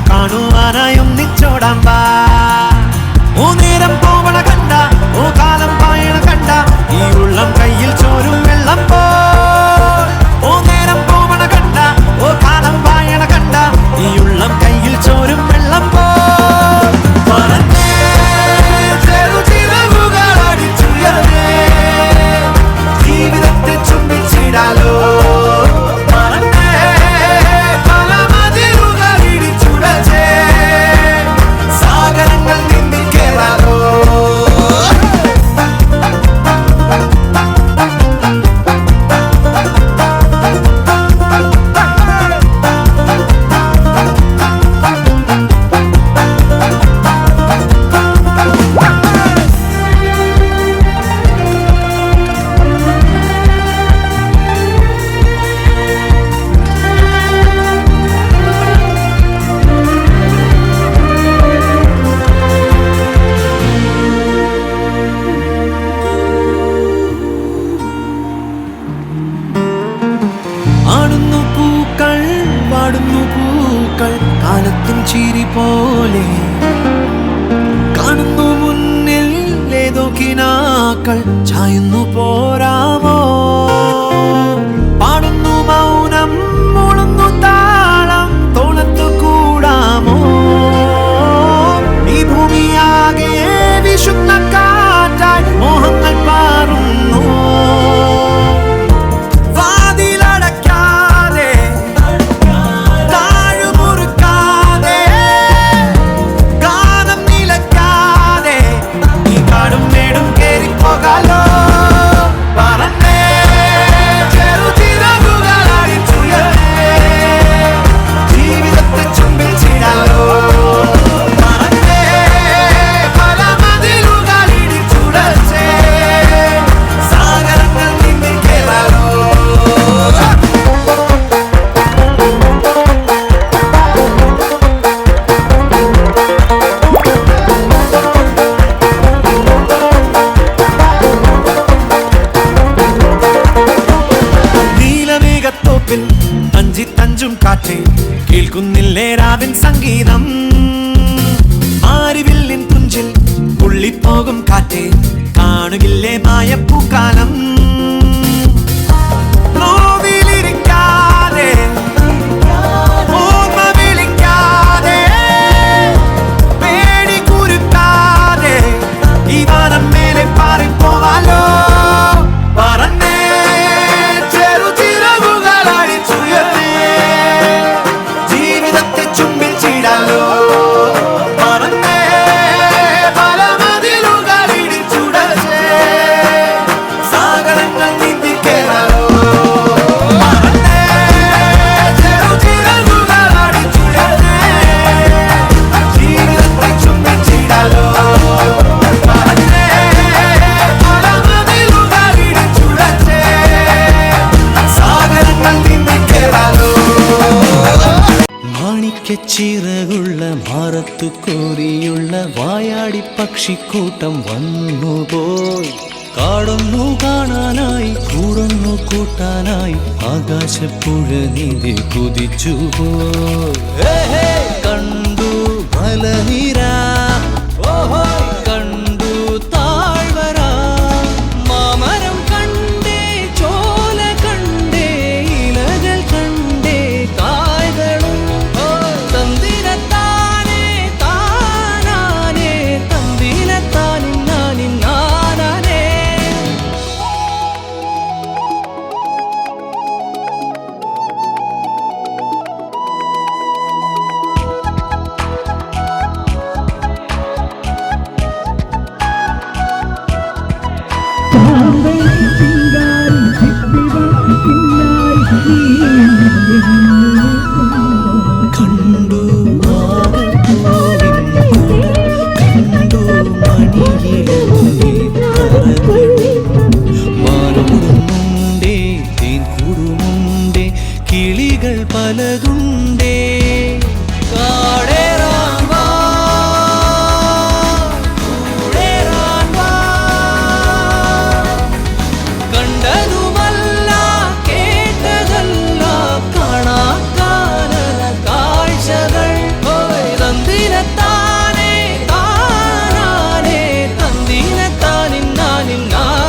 കാണുവാനായി ഒന്നിച്ചോടാൻ വാ. ഓ നേരം പോവണ കണ്ട, ഓ കാലം പായണ കണ്ട, ഈ ഉള്ളം കയ്യിൽ ചോരും വെള്ളം പോ. ഓ നേരം പോവണ കണ്ട, ഓ കാലം പായണ കണ്ട, ഈ ഉള്ളം കയ്യിൽ ചോരും വെള്ളം പോ. ജീവിതത്തെ ചുംബിച്ചിടാലോ. കാലത്തിൻ ചിരി പോലെ കാണുന്നു മുന്നിൽ ഏതോ കിനാക്കൾ ചായുന്നു പോരാമോ. പാടുന്നു മൗനം മുളുന്നു താളം തോളത്തു കൂടാമോ. ഈ ഭൂമിയാകെ വിശുദ്ധ കാറ്റായി മോഹങ്ങൾ പാറുന്നു. തഞ്ചും കാറ്റേ കേൾക്കുന്നില്ലേ രാവിൻ സംഗീതം. ആരിവില്ലിൻ പുഞ്ചിൽ ഉള്ളിപ്പോകും കാറ്റേ കാണുകില്ലേ മായപ്പൂക്കാലം. നോവിലിരിക്കാതെ ഓർമ്മ വിളിക്കാതെ പേടി കുരുക്കാതെ ഈ വാനം മേലെ പാറിപ്പോവാലോ. പറന്നേ ചിറകുള്ള ഭാരത്തു കോരിയുള്ള വായാടി പക്ഷിക്കൂട്ടം വന്നുപോയി. കാടൊന്നു കാണാനായി കൂടൊന്നു കൂട്ടാനായി ആകാശപ്പുഴ നീതി കുതിച്ചുപോയി. കണ്ടു മലനിര, ഓഹോ കണ്ടു താഴ്വര, മാമരം കണ്ടേ ചോല കണ്ടേ ഇലകൾ കണ്ടേ കായ്കളും ചാമ്പണി ചിങ്കാര